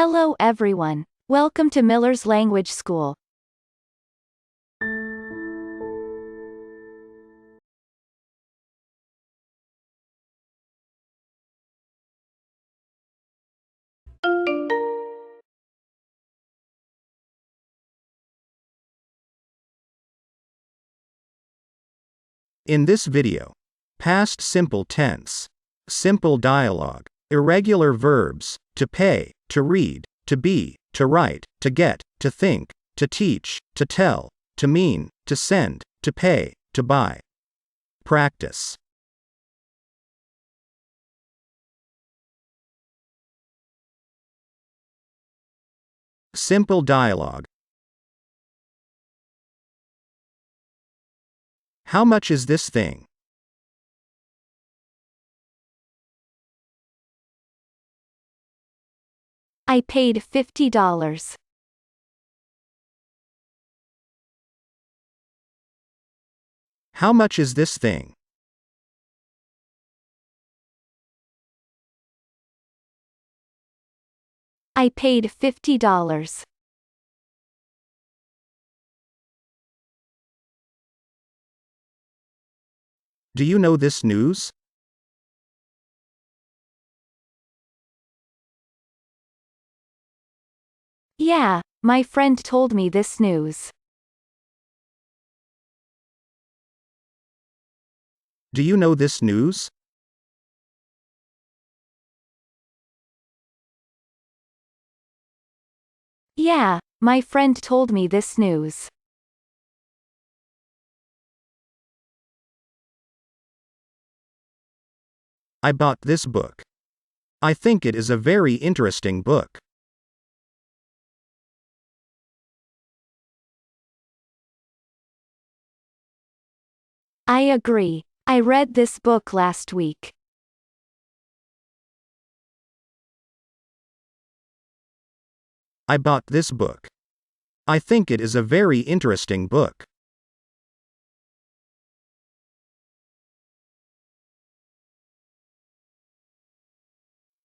Hello everyone. Welcome to Miller's Language School. In this video, past simple tense, simple dialogue, irregular verbs, to pay, to read, to be, to write, to get, to think, to teach, to tell, to mean, to send, to pay, to buy. Practice. Simple dialogue. How much is this thing? I paid $50. How much is this thing? I paid $50. Do you know this news? Yeah, my friend told me this news. Do you know this news? Yeah, my friend told me this news. I bought this book. I think it is a very interesting book. I agree. I read this book last week. I bought this book. I think it is a very interesting book.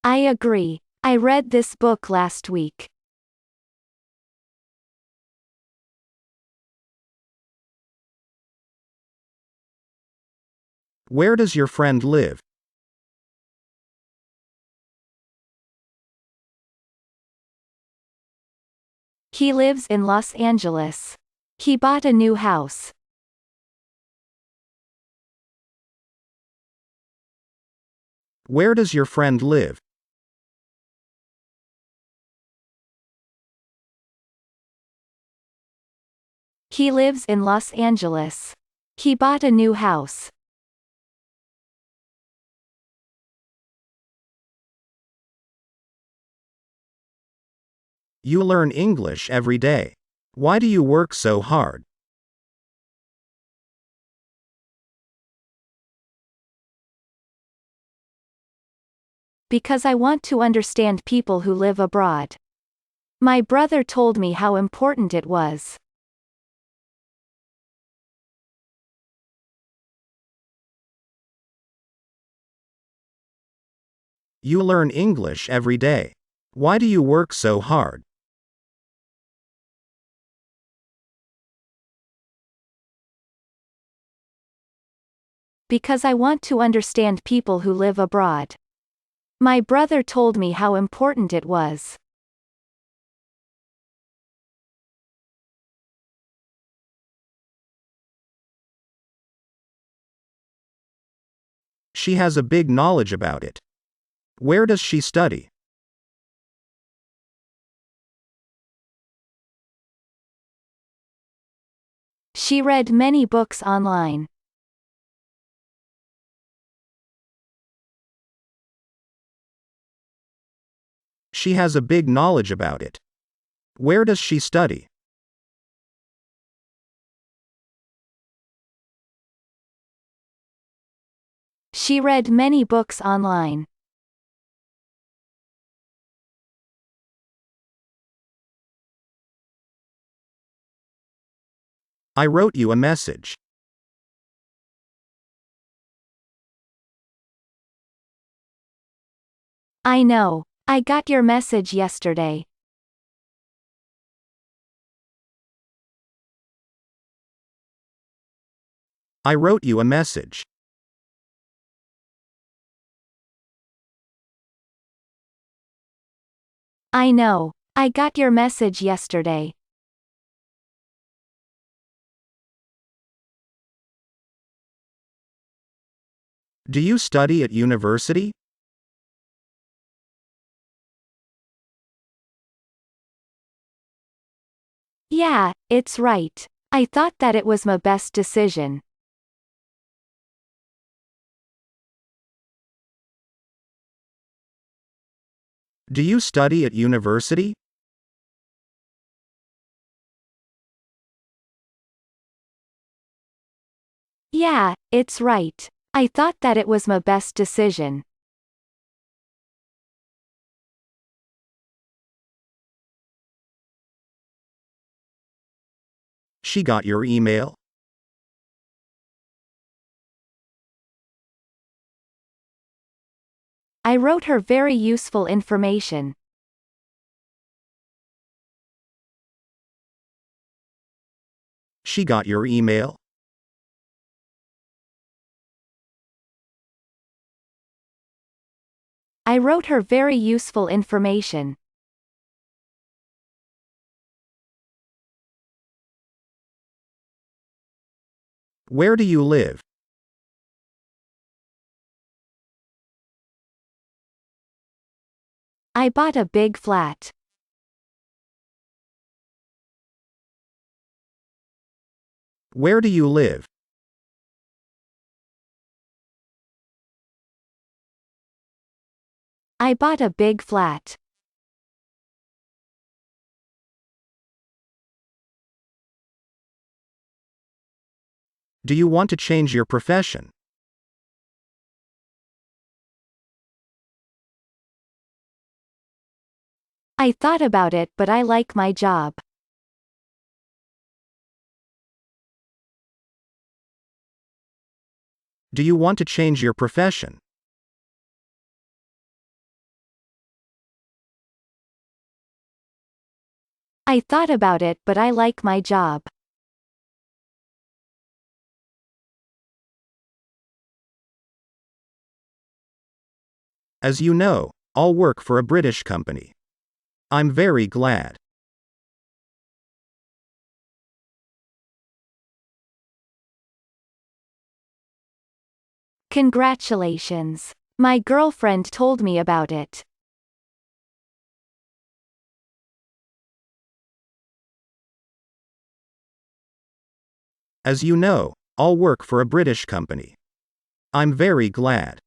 I agree. I read this book last week. Where does your friend live? He lives in Los Angeles. He bought a new house. Where does your friend live? He lives in Los Angeles. He bought a new house. You learn English every day. Why do you work so hard? Because I want to understand people who live abroad. My brother told me how important it was. You learn English every day. Why do you work so hard? Because I want to understand people who live abroad. My brother told me how important it was. She has a big knowledge about it. Where does she study? She read many books online. She has a big knowledge about it. Where does she study? She read many books online. I wrote you a message. I know. I got your message yesterday. I wrote you a message. I know. I got your message yesterday. Do you study at university? Yeah, it's right. I thought that it was my best decision. Do you study at university? Yeah, it's right. I thought that it was my best decision. She got your email? I wrote her very useful information. She got your email? I wrote her very useful information. Where do you live? I bought a big flat. Where do you live? I bought a big flat. Do you want to change your profession? I thought about it, but I like my job. Do you want to change your profession? I thought about it, but I like my job. As you know, I'll work for a British company. I'm very glad. Congratulations. My girlfriend told me about it. As you know, I'll work for a British company. I'm very glad.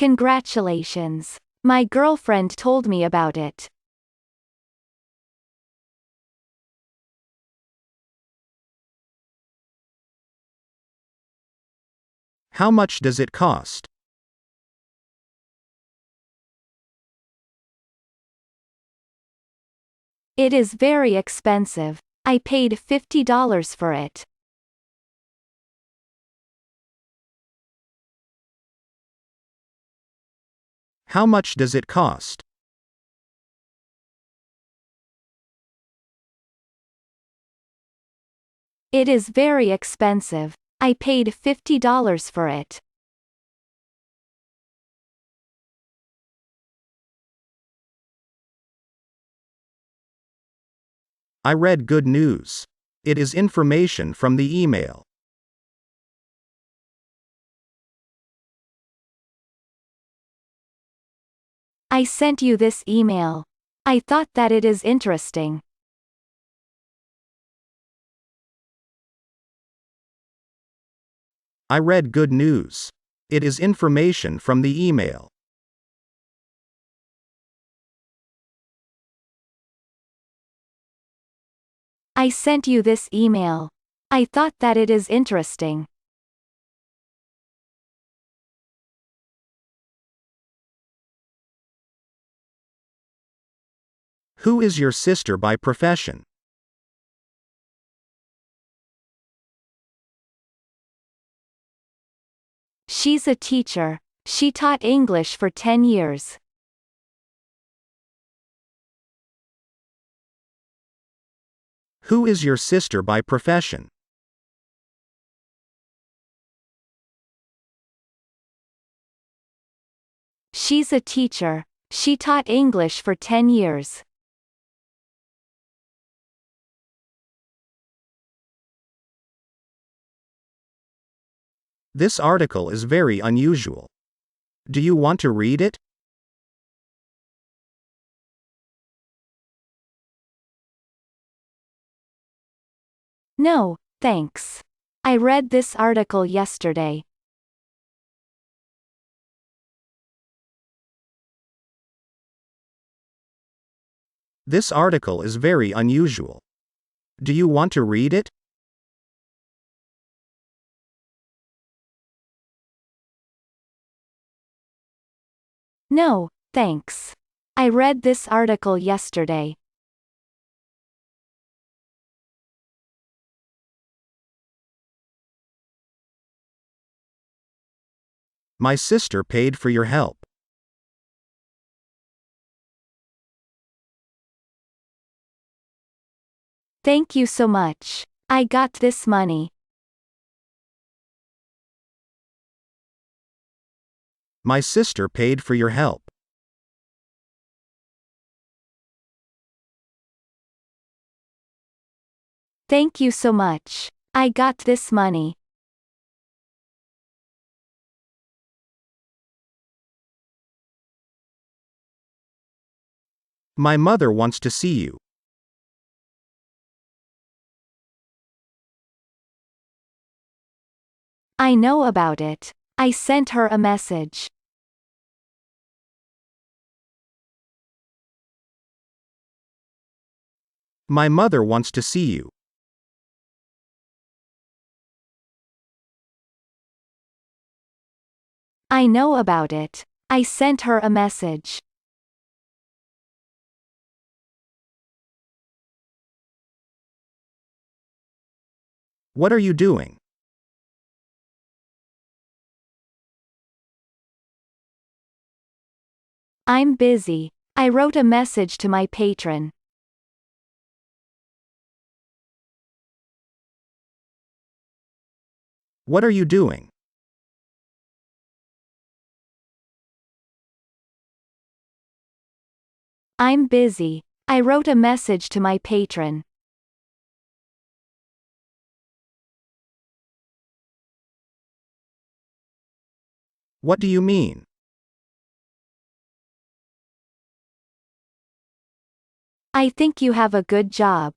Congratulations. My girlfriend told me about it. How much does it cost? It is very expensive. I paid $50 for it. How much does it cost? It is very expensive. I paid $50 for it. I read good news. It is information from the email. I sent you this email. I thought that it is interesting. I read good news. It is information from the email. I sent you this email. I thought that it is interesting. Who is your sister by profession? She's a teacher. She taught English for 10 years. Who is your sister by profession? She's a teacher. She taught English for 10 years. This article is very unusual. Do you want to read it? No, thanks. I read this article yesterday. This article is very unusual. Do you want to read it? No, thanks. I read this article yesterday. My sister paid for your help. Thank you so much. I got this money. My sister paid for your help. Thank you so much. I got this money. My mother wants to see you. I know about it. I sent her a message. My mother wants to see you. I know about it. I sent her a message. What are you doing? I'm busy. I wrote a message to my patron. What are you doing? I'm busy. I wrote a message to my patron. What do you mean? I think you have a good job.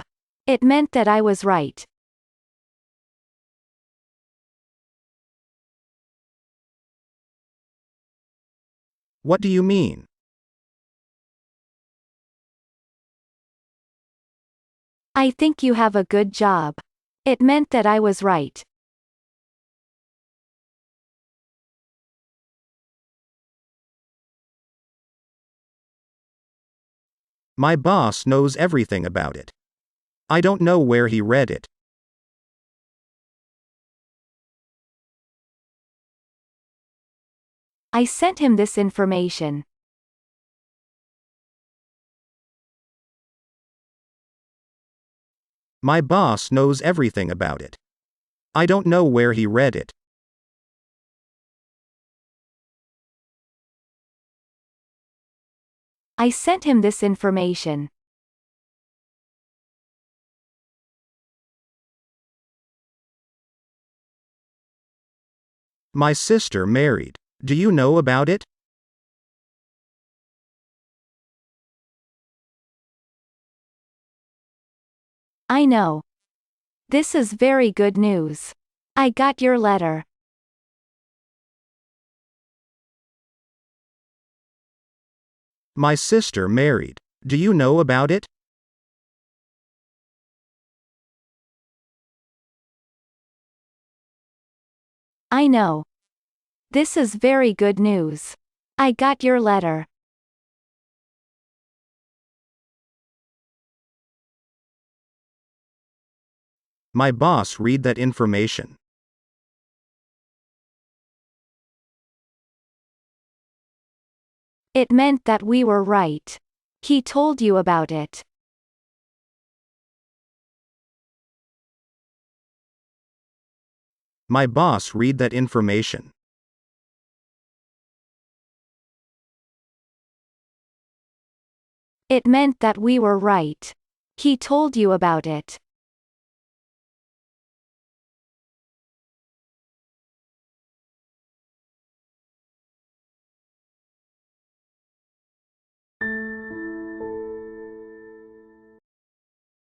It meant that I was right. What do you mean? I think you have a good job. It meant that I was right. My boss knows everything about it. I don't know where he read it. I sent him this information. My boss knows everything about it. I don't know where he read it. I sent him this information. My sister married. Do you know about it? I know. This is very good news. I got your letter. My sister married. Do you know about it? I know. This is very good news. I got your letter. My boss read that information. It meant that we were right. He told you about it. My boss read that information. It meant that we were right. He told you about it.